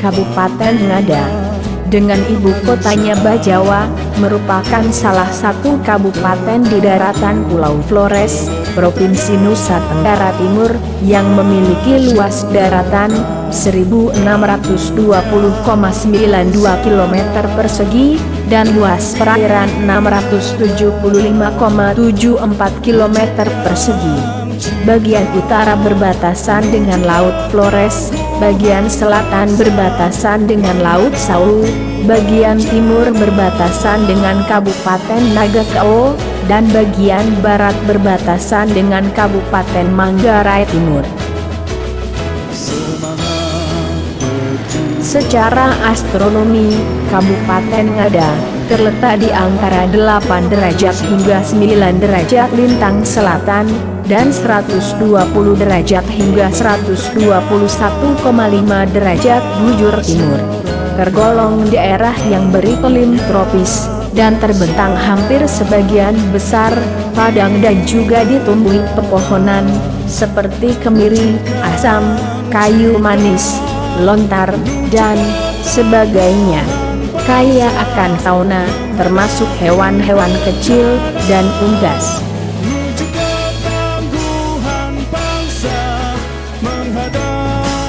Kabupaten Ngada. Dengan ibu kotanya Bajawa, merupakan salah satu kabupaten di daratan Pulau Flores, Provinsi Nusa Tenggara Timur, yang memiliki luas daratan 1620,92 km persegi, dan luas perairan 675,74 km persegi. Bagian utara berbatasan dengan Laut Flores, bagian selatan berbatasan dengan Laut Sau, bagian timur berbatasan dengan Kabupaten Nagakeo, dan bagian barat berbatasan dengan Kabupaten Manggarai Timur. Secara astronomi, Kabupaten Ngada terletak di antara 8 derajat hingga 9 derajat lintang selatan, dan 120 derajat hingga 121,5 derajat bujur timur. Tergolong daerah yang beriklim tropis, dan terbentang hampir sebagian besar padang dan juga ditumbuhi pepohonan, seperti kemiri, asam, kayu manis, lontar, dan sebagainya. Kaya akan fauna, termasuk hewan-hewan kecil dan unggas.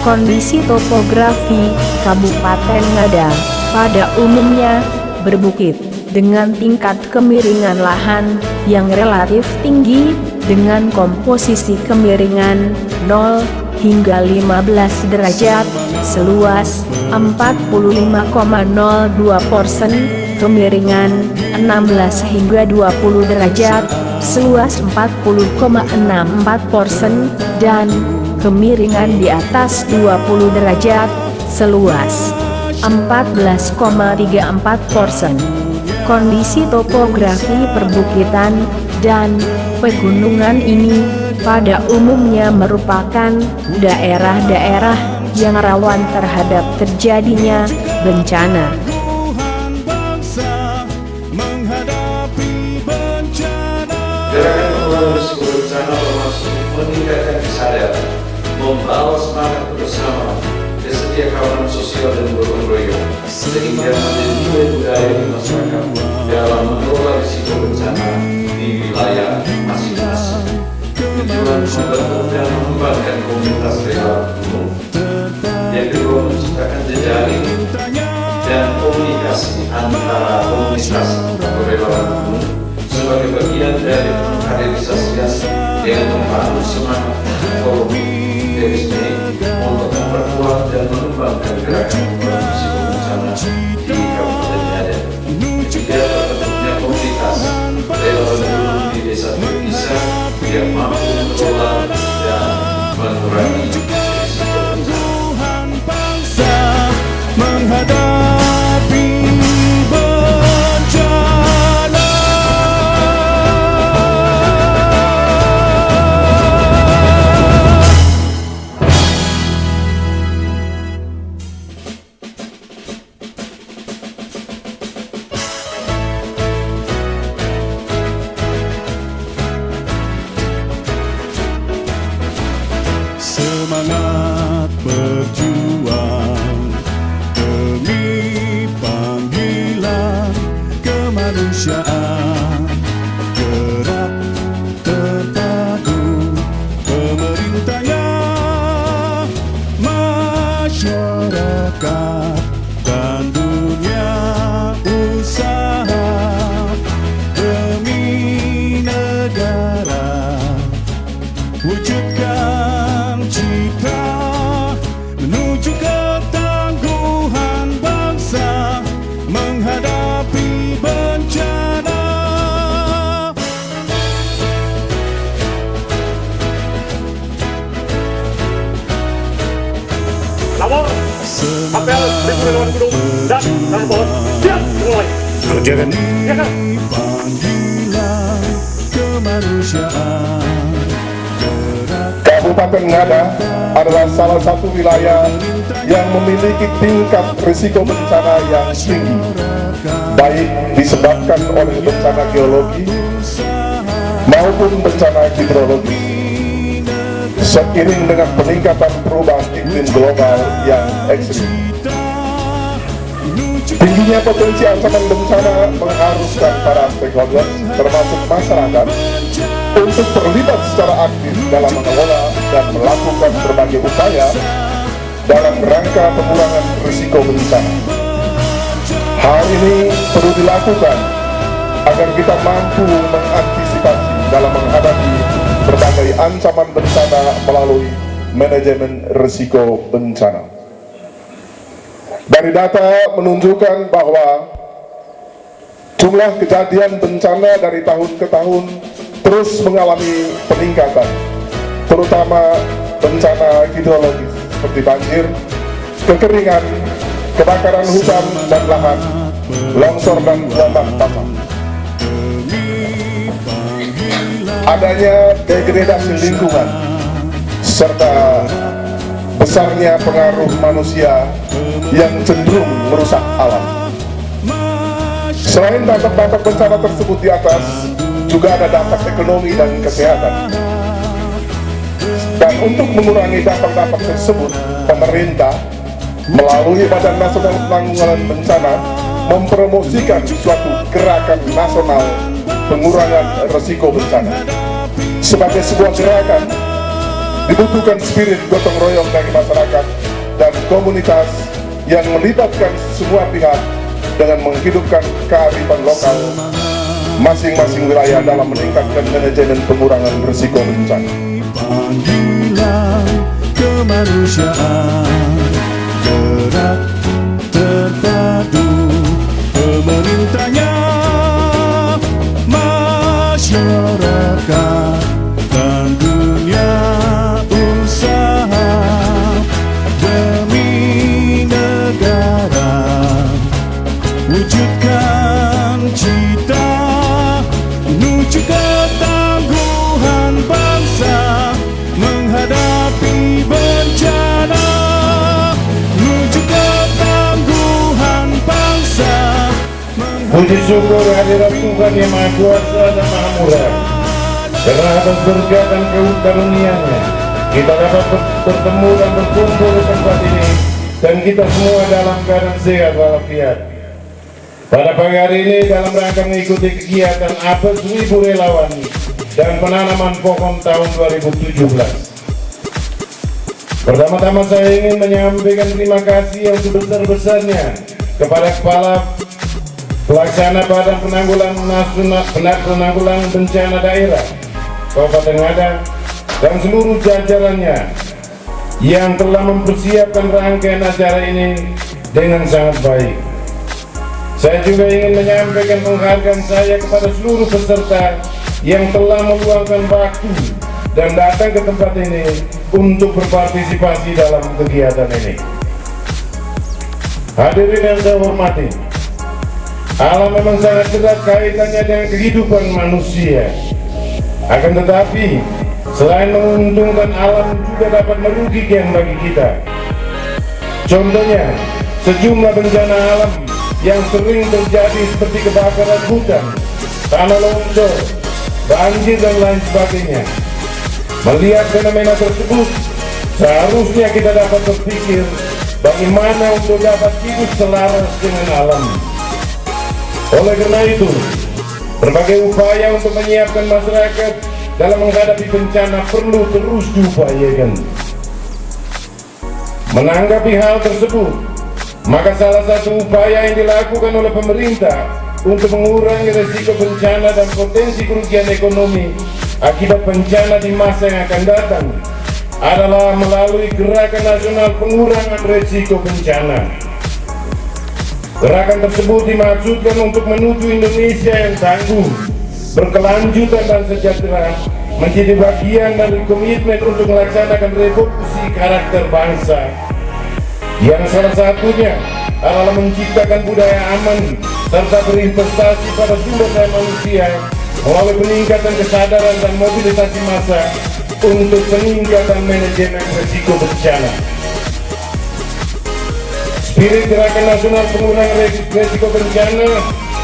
Kondisi topografi Kabupaten Ngada pada umumnya berbukit, dengan tingkat kemiringan lahan yang relatif tinggi, dengan komposisi kemiringan 0 hingga 15 derajat, seluas 45,02%, kemiringan 16 hingga 20 derajat, seluas 40,64%, dan kemiringan di atas 20 derajat, seluas 14,34%. Kondisi topografi perbukitan dan pegunungan ini pada umumnya merupakan daerah-daerah yang rawan terhadap terjadinya bencana. Gerakan pengelolaan risiko bencana termasuk meningkatkan kesadaran, membawa semangat bersama, kesetia kawanan sosial dan gotong royong, sehingga menjadi nilai budaya di masyarakat dalam mengelola risiko bencana di wilayah masing-masing. Tujuan membentuk dan mengembangkan komunitas relawan gunung. Yang kedua, menciptakan jejaring dan komunikasi antara komunitas atau relawan gunung sebagai bagian dari kaderisasian dengan membangun semangat forum DSD untuk memperkuat dan mengembangkan gerakan risiko bencana di Kabupaten Ngada. Ketiga, terbentuknya komunitas relawan gunung di desa terpisah yang mampu mengelola dan mengurangi risiko bencana. Semangat berjuang demi panggilan kemanusiaan, gerak terpadu pemerintahnya, masyarakat dan dunia usaha demi negara, wujudkan cita menuju ketangguhan bangsa menghadapi bencana. Nomor apel Ribu Relawan Gunung dan Transport siap mulai. Kerjakan. Ya kan? Panggilan kemanusiaan. Kabupaten Ngada adalah salah satu wilayah yang memiliki tingkat risiko bencana yang tinggi, baik disebabkan oleh bencana geologi maupun bencana hidrologi. Seiring dengan peningkatan perubahan iklim global yang ekstrim, Tingginya potensi ancaman bencana mengharuskan para stakeholder termasuk masyarakat untuk terlibat secara aktif dalam mengelola dan melakukan berbagai upaya dalam rangka pengurangan risiko bencana. Hal ini perlu dilakukan agar kita mampu mengantisipasi dalam menghadapi berbagai ancaman bencana melalui manajemen risiko bencana. Dari data menunjukkan bahwa jumlah kejadian bencana dari tahun ke tahun terus mengalami peningkatan, terutama bencana hidrologis seperti banjir, kekeringan, kebakaran hutan dan lahan, longsor dan gelombang pasang. Adanya degradasi lingkungan serta besarnya pengaruh manusia yang cenderung merusak alam. Selain dampak-dampak bencana tersebut di atas, juga ada dampak ekonomi dan kesehatan. Dan untuk mengurangi dampak-dampak tersebut, pemerintah melalui Badan Nasional Penanggulangan Bencana mempromosikan suatu gerakan nasional pengurangan risiko bencana. Sebagai sebuah gerakan, dibutuhkan spirit gotong royong dari masyarakat dan komunitas yang melibatkan semua pihak dengan menghidupkan kearifan lokal masing-masing wilayah dalam meningkatkan manajemen pengurangan risiko bencana. Panggilan kemanusiaan, gerak terpadu, pemerintahnya, masyarakat, dan dunia usaha demi negara, wujudkan cita menuju ketangguhan bangsa menghadapi bencana, menuju ketangguhan bangsa. Puji syukur hadirat Tuhan yang Maha Kuasa dan Maha Murah, karena atas berkat dan karunia-Nya kita dapat bertemu dan berkumpul di tempat ini, dan kita semua dalam keadaan sehat walafiat. Pada pagi hari ini dalam rangka mengikuti kegiatan apel 1000 relawan dan penanaman pohon tahun 2017. Pertama-tama saya ingin menyampaikan terima kasih yang sebesar-besarnya kepada Kepala Pelaksana Badan Penanggulangan Bencana Daerah Kabupaten Ngada dan seluruh jajarannya yang telah mempersiapkan rangkaian acara ini dengan sangat baik. Saya juga ingin menyampaikan penghargaan saya kepada seluruh peserta yang telah meluangkan waktu dan datang ke tempat ini untuk berpartisipasi dalam kegiatan ini. Hadirin yang saya hormati, alam memang sangat erat kaitannya dengan kehidupan manusia. Akan tetapi, selain menguntungkan, alam juga dapat merugikan bagi kita. Contohnya, sejumlah bencana alam yang sering terjadi seperti kebakaran hutan, tanah longsor, banjir dan lain sebagainya. Melihat fenomena tersebut, seharusnya kita dapat berpikir bagaimana untuk dapat hidup selaras dengan alam. Oleh karena itu, berbagai upaya untuk menyiapkan masyarakat dalam menghadapi bencana perlu terus diupayakan. Menanggapi hal tersebut, maka salah satu upaya yang dilakukan oleh pemerintah untuk mengurangi risiko bencana dan potensi kerugian ekonomi akibat bencana di masa yang akan datang adalah melalui Gerakan Nasional Pengurangan Risiko Bencana. Gerakan tersebut dimaksudkan untuk menuju Indonesia yang tangguh, berkelanjutan dan sejahtera, menjadi bagian dari komitmen untuk melaksanakan revolusi karakter bangsa, yang salah satunya adalah menciptakan budaya aman serta berinvestasi pada sumber daya manusia melalui peningkatan kesadaran dan mobilisasi massa untuk peningkatan manajemen risiko bencana. Spirit Gerakan Nasional Pengurangan Risiko Bencana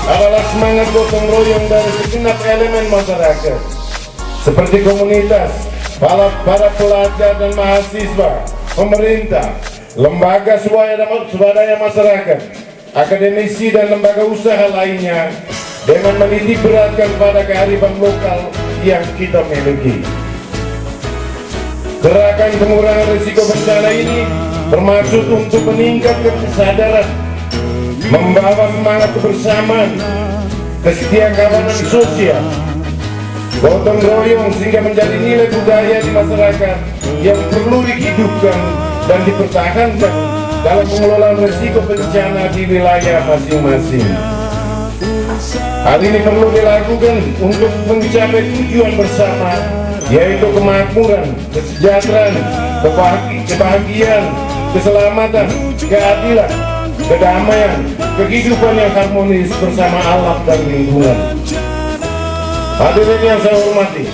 adalah semangat gotong royong dari segenap elemen masyarakat, seperti komunitas, para pelajar dan mahasiswa, pemerintah, lembaga swadaya masyarakat, akademisi dan lembaga usaha lainnya dengan menitik beratkan pada kearifan lokal yang kita miliki. Gerakan pengurangan risiko bencana ini bermaksud untuk meningkatkan kesadaran, membawa semangat kebersamaan, kesetiakawanan sosial, gotong royong sehingga menjadi nilai budaya di masyarakat yang perlu dihidupkan dan dipertahankan dalam pengelolaan risiko bencana di wilayah masing-masing. Hal ini perlu dilakukan untuk mencapai tujuan bersama, yaitu kemakmuran, kesejahteraan, kebahagiaan, keselamatan, keadilan, kedamaian, kehidupan yang harmonis bersama alam dan lingkungan. Hadirin yang saya hormati,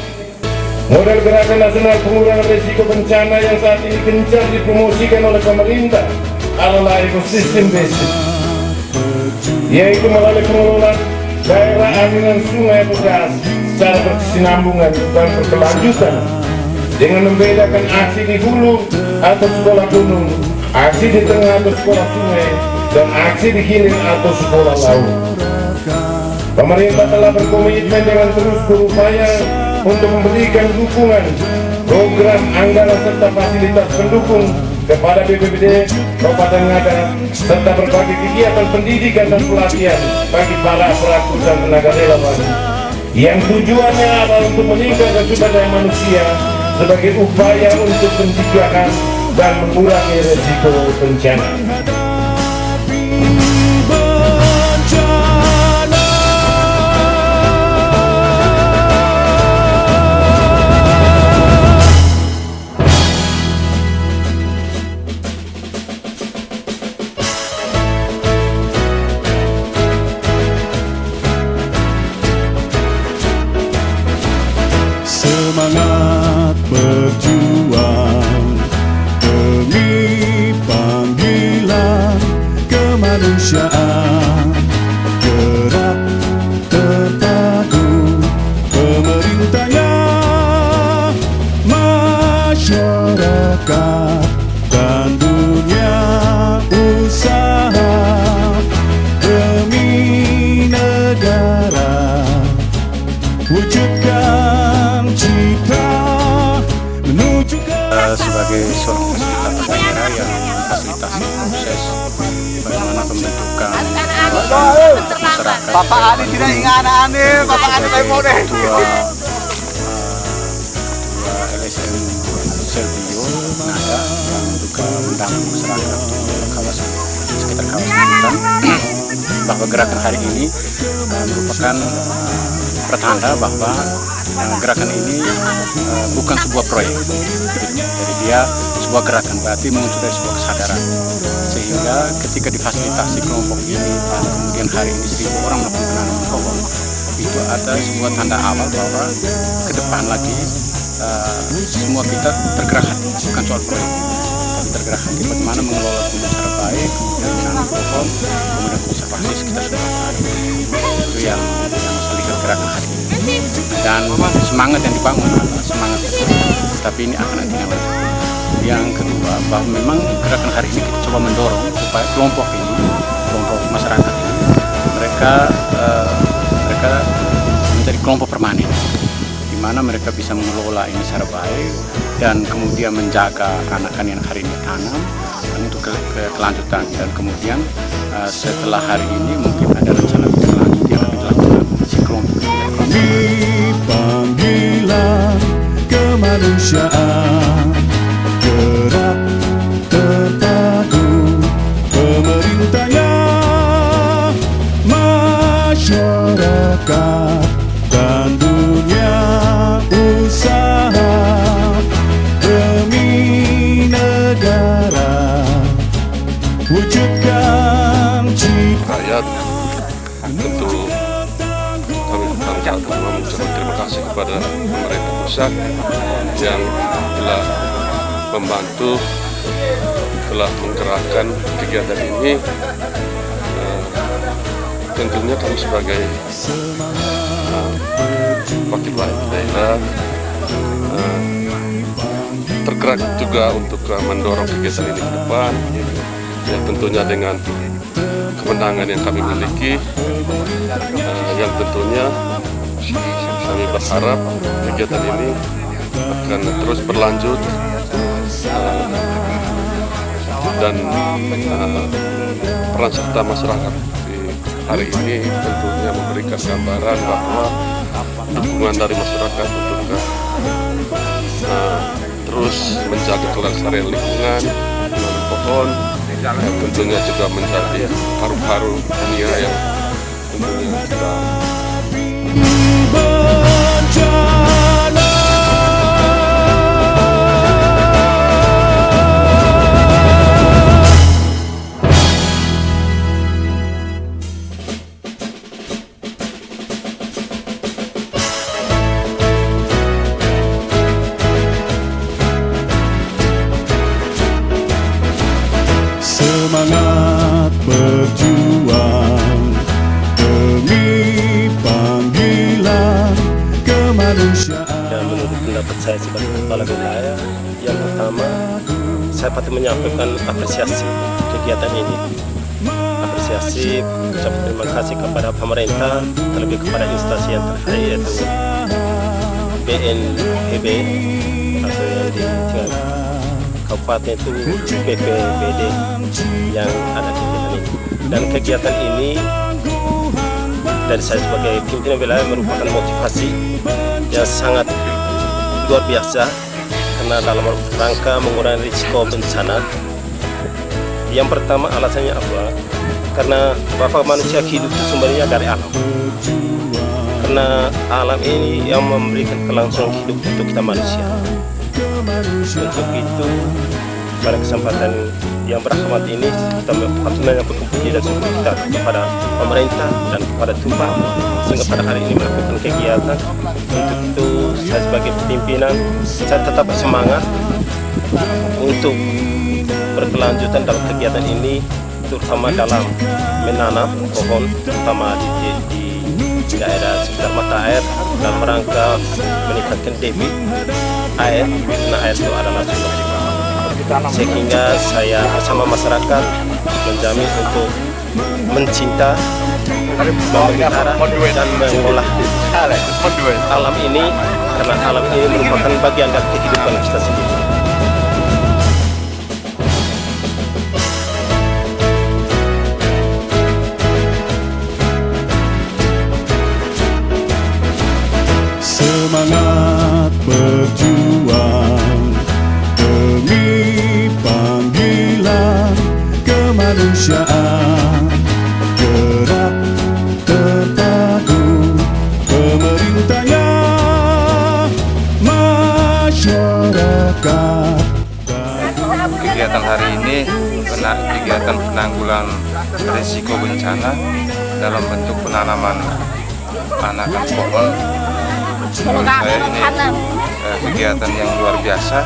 model gerakan nasional pengurangan risiko bencana yang saat ini gencar dipromosikan oleh pemerintah adalah ekosistem basic, yaitu melalui pengelolaan daerah aliran sungai bekas secara berkesinambungan dan berkelanjutan dengan membedakan aksi di hulu atau sekolah gunung, aksi di tengah atau sekolah sungai, dan aksi di hilir atau sekolah laut. Pemerintah telah berkomitmen dengan terus berupaya untuk memberikan dukungan, program, anggaran serta fasilitas pendukung kepada BPBD Kabupaten Ngada serta berbagai kegiatan pendidikan dan pelatihan bagi para pelaku dan tenaga relawan yang tujuannya adalah untuk meningkatkan sumber daya manusia sebagai upaya untuk pencegahan dan mengurangi risiko bencana. Semangat berjuang demi panggilan kemanusiaan, gerak terpadu pemerintahnya, masyarakat dan dunia usaha demi negara, wujudkan cita menuju ke sebagai seorang fasilitator daerah yang memfasilitasi proses bagaimana pembentukan masyarakat. Bapak Ali tidak ingat anak-anak, Bapak Ali baik mau deh. Ketua LSM Selbio Ngada yang juga mendampingi masyarakat di kawasan sekitar kawasan hutan, bahwa gerakan hari ini merupakan pertanda bahwa gerakan ini bukan sebuah proyek, jadi dia sebuah gerakan, berarti muncul dari sebuah kesadaran, sehingga ketika difasilitasi kelompok ini dan kemudian hari ini 1000 orang melakukan penanaman pohon, itu ada sebuah tanda awal bahwa ke depan lagi semua kita tergerak hati, bukan soal proyek, tapi tergerak hati bagaimana mengelola gunung secara baik, kemudian menanam pohon, kemudian konservasi sekitar sungai. Itu yang saya lihat gerakan hari ini, dan semangat yang dibangun adalah semangat itu, tapi ini akan nantinya lanjut. Yang kedua, bahwa memang gerakan hari ini kita coba mendorong supaya kelompok ini, kelompok masyarakat ini, mereka menjadi kelompok permanen, di mana mereka bisa mengelola ini secara baik dan kemudian menjaga anakan yang hari ini tanam dan untuk kelanjutan, dan kemudian setelah hari ini mungkin ada rencana berlanjut yang lebih dilakukan si kelompok ini. Panggilan kemanusiaan, gerak terpadu pemerintahnya, masyarakat dan dunia usaha demi negara, wujudkan cita. Rakyat tentu kami tanggal kedua mengucapkan terima kasih kepada pemerintah pusat yang telah membantu, telah menggerakkan kegiatan ini. Tentunya kami sebagai wakil daerah tergerak juga untuk mendorong kegiatan ini ke depan, ya tentunya dengan kemenangan yang kami miliki, yang tentunya kami berharap kegiatan ini akan terus berlanjut dan peran serta masyarakat di hari ini tentunya memberikan gambaran bahwa dukungan dari masyarakat untuk terus menjaga kelestarian lingkungan, menanam pohon, tentunya juga menjadi paru-paru dunia yang tentunya kita semangat berjuang demi panggilan kemanusiaan. Dan menurut pendapat saya sebagai kepala wilayah, yang pertama saya patut menyampaikan apresiasi kegiatan ini. Apresiasi, ucap terima kasih kepada pemerintah, terlebih kepada instansi yang terkait yaitu BNPB atau yang di tingkat kabupaten itu BPBD yang ada kegiatan ini. Dan kegiatan ini dari saya sebagai pimpinan wilayah merupakan motivasi yang sangat luar biasa karena dalam rangka mengurangi risiko bencana. Yang pertama alasannya apa? Karena bahwa manusia hidup itu sumbernya dari alam. Karena alam ini yang memberikan kelangsungan hidup untuk kita manusia. Untuk itu, pada kesempatan yang berhormat ini, kita patut menyambut puji dan syukur kita kepada pemerintah dan kepada Tuhan sehingga pada hari ini melakukan kegiatan. Untuk itu, saya sebagai pimpinan, saya tetap bersemangat untuk berkelanjutan dalam kegiatan ini, terutama dalam menanam pohon, terutama di daerah sekitar mata air dalam rangka meningkatkan debit air, karena air itu adalah sumber hidup. Sehingga saya bersama masyarakat menjamin untuk mencinta, memelihara dan mengolah alam ini, karena alam ini merupakan bagian dari kehidupan kita sendiri. Semangat berjuang demi panggilan kemanusiaan, gerak terpadu pemerintahnya, masyarakat. Kegiatan hari ini kegiatan penanggulangan risiko bencana dalam bentuk penanaman anakan pohon. Menurut saya ini kegiatan yang luar biasa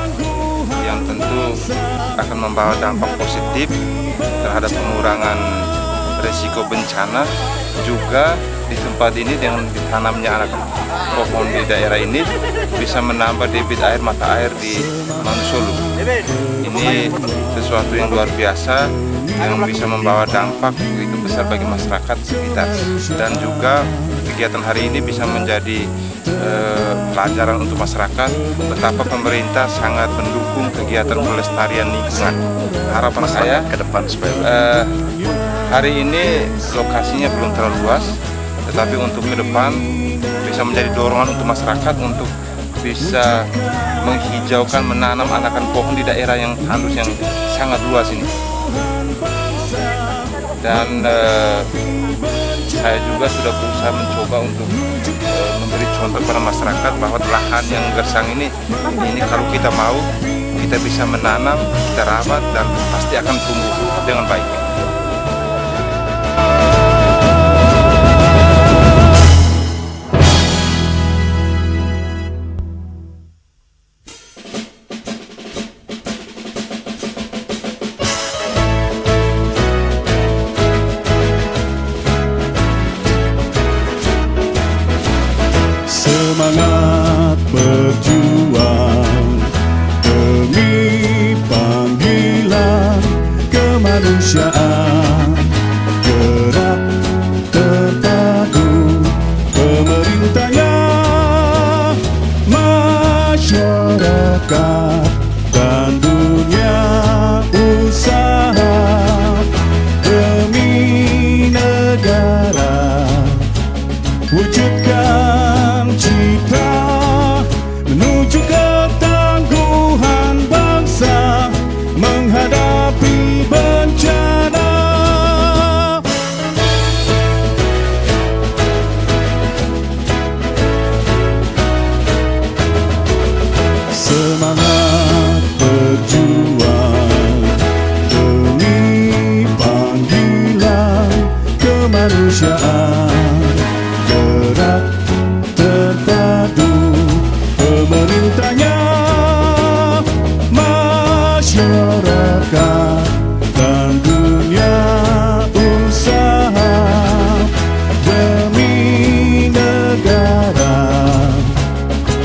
yang tentu akan membawa dampak positif terhadap pengurangan risiko bencana. Juga di tempat ini dengan ditanamnya anakan pohon di daerah ini bisa menambah debit air mata air di Manusolu. Ini sesuatu yang luar biasa yang bisa membawa dampak begitu besar bagi masyarakat sekitar, dan juga kegiatan hari ini bisa menjadi pelajaran untuk masyarakat betapa pemerintah sangat mendukung kegiatan pelestarian lingkungan. Harapan saya ke depan supaya hari ini lokasinya belum terlalu luas, tetapi untuk ke depan bisa menjadi dorongan untuk masyarakat untuk bisa menghijaukan, menanam anakan pohon di daerah yang tandus yang sangat luas ini. Dan saya juga sudah berusaha mencoba untuk memberi contoh kepada masyarakat bahwa lahan yang gersang ini kalau kita mau, kita bisa menanam, kita rawat, dan pasti akan tumbuh dengan baik. Semangat berjuang demi panggilan kemanusiaan.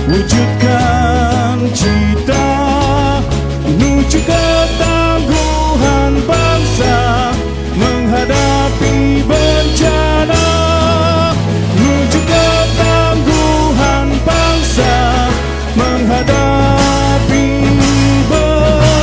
wujudkan cita menuju ketangguhan bangsa menghadapi bencana, menuju ketangguhan bangsa menghadapi bencana.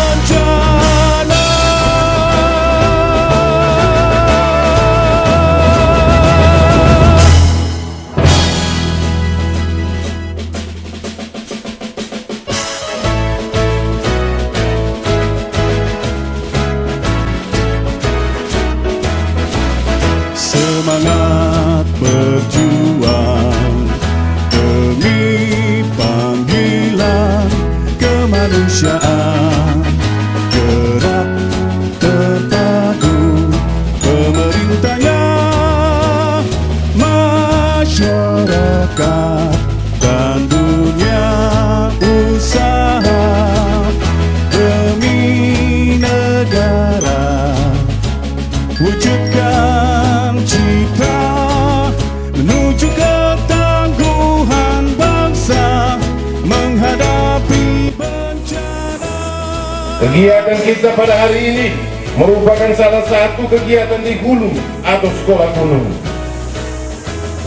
Semangat berjuang demi panggilan kemanusiaan, gerak terpadu pemerintahnya, masyarakat dan dunia usaha demi negara, wujudkan cita menuju ketangguhan bangsa menghadapi bencana. Kegiatan kita pada hari ini merupakan salah satu kegiatan di gunung atau sekolah gunung.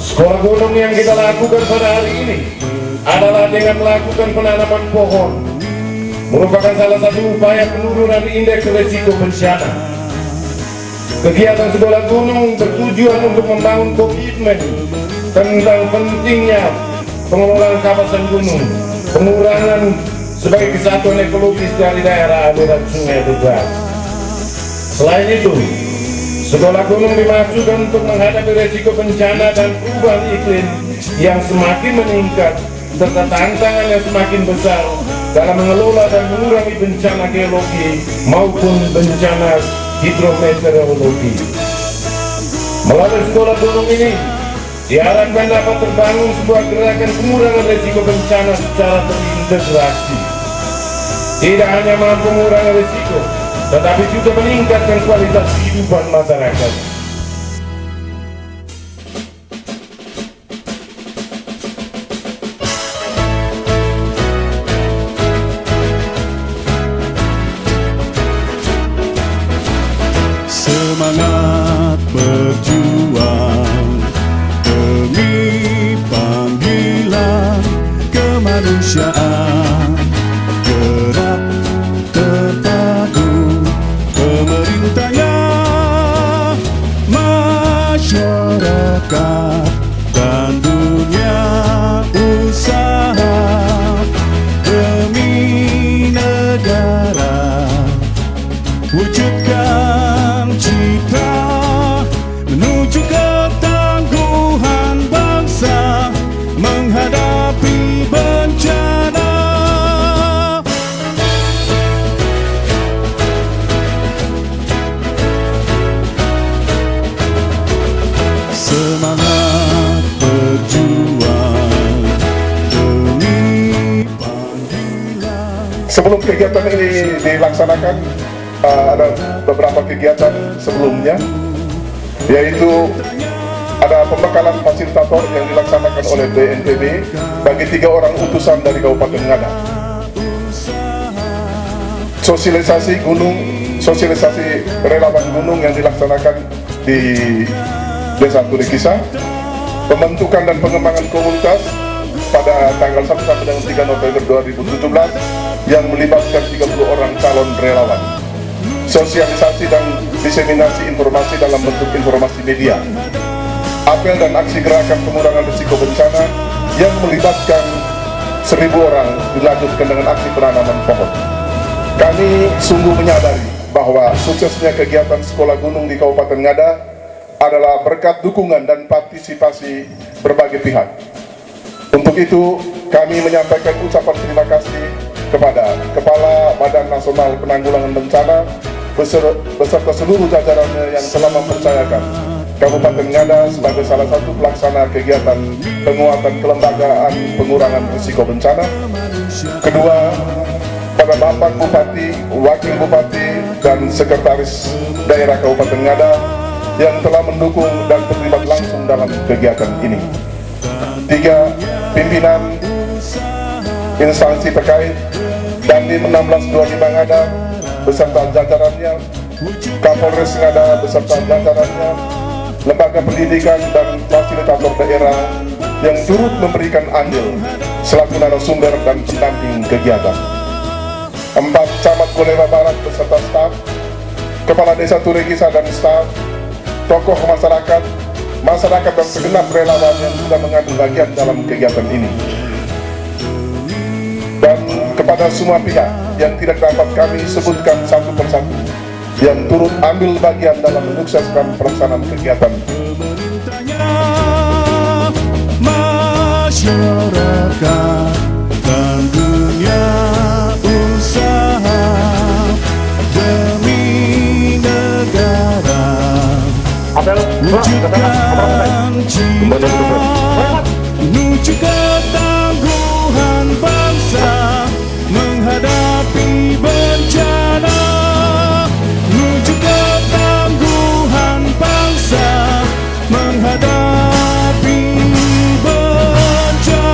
Sekolah gunung yang kita lakukan pada hari ini adalah dengan melakukan penanaman pohon, merupakan salah satu upaya penurunan indeks risiko bencana. Kegiatan sekolah gunung bertujuan untuk membangun komitmen tentang pentingnya pengelolaan kawasan gunung, pengurangan sebagai kesatuan ekologis dari daerah aliran sungai Tegas. Selain itu, sekolah gunung dimaksudkan untuk menghadapi risiko bencana dan perubahan iklim yang semakin meningkat serta tantangan yang semakin besar dalam mengelola dan mengurangi bencana geologi maupun bencana hidrometeorologi. Melalui sekolah gunung ini diharapkan dapat terbangun sebuah gerakan pengurangan risiko bencana secara terintegrasi. Tidak hanya mampu mengurangi risiko, tetapi juga meningkatkan kualitas kehidupan masyarakat. Semangat berjuang demi panggilan kemanusiaan, gerak terpadu pemerintahnya, masyarakat dan dunia usaha demi negara, wujudkan cita menuju ketangguhan bangsa menghadapi bencana. Semangat berjuang demi panggilan. Sebelum kegiatan ini dilaksanakan, ada beberapa kegiatan sebelumnya, yaitu ada pembekalan fasilitator yang dilaksanakan oleh BNPB bagi 3 orang utusan dari Kabupaten Ngada. Sosialisasi relawan gunung yang dilaksanakan di Desa Turikisa, pembentukan dan pengembangan komunitas pada tanggal 1 sampai dengan 3 November 2017 yang melibatkan 30 orang calon relawan. Sosialisasi dan diseminasi informasi dalam bentuk informasi media, apel dan aksi gerakan pengurangan risiko bencana yang melibatkan 1.000 orang dilanjutkan dengan aksi penanaman pohon. Kami sungguh menyadari bahwa suksesnya kegiatan sekolah gunung di Kabupaten Ngada adalah berkat dukungan dan partisipasi berbagai pihak. Untuk itu, kami menyampaikan ucapan terima kasih kepada Kepala Badan Nasional Penanggulangan Bencana beserta seluruh jajarannya yang telah mempercayakan Kabupaten Ngada sebagai salah satu pelaksana kegiatan penguatan kelembagaan pengurangan risiko bencana. Kedua, pada Bapak Bupati, Wakil Bupati, dan Sekretaris Daerah Kabupaten Ngada yang telah mendukung dan terlibat langsung dalam kegiatan ini. Tiga, pimpinan instansi terkait, Dandim 1625 Ngada beserta jajarannya, Kapolres Ngada beserta jajarannya, lembaga pendidikan dan fasilitator daerah yang turut memberikan andil selaku narasumber dan pendamping kegiatan. 4 Camat Golema Barat beserta staf, Kepala Desa Turegisa dan staf, tokoh masyarakat dan segenap relawan yang sudah mengambil bagian dalam kegiatan ini. Dan kepada semua pihak yang tidak dapat kami sebutkan satu persatu yang turut ambil bagian dalam menyukseskan pelaksanaan kegiatan. Masyarakat dan dunia usaha demi negara, wujudkan cinta menuju ketangguhan bangsa menghadapi bencana, menuju ketangguhan bangsa menghadapi bencana.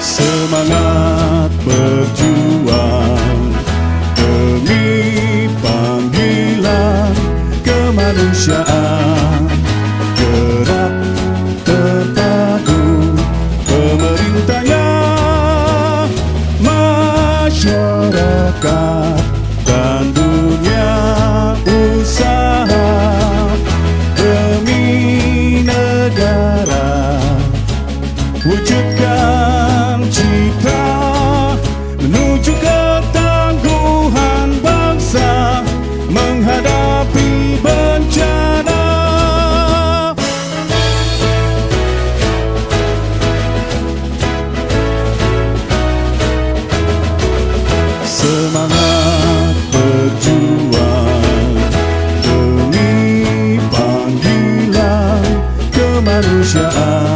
Semangat berjuang demi panggilan kemanusiaan, gerak terpadu pemerintahnya, masyarakat dan dunia usaha demi negara, wujudkan cita menuju ketangguhan bangsa menghadapi bencana. Semangat berjuang demi panggilan kemanusiaan,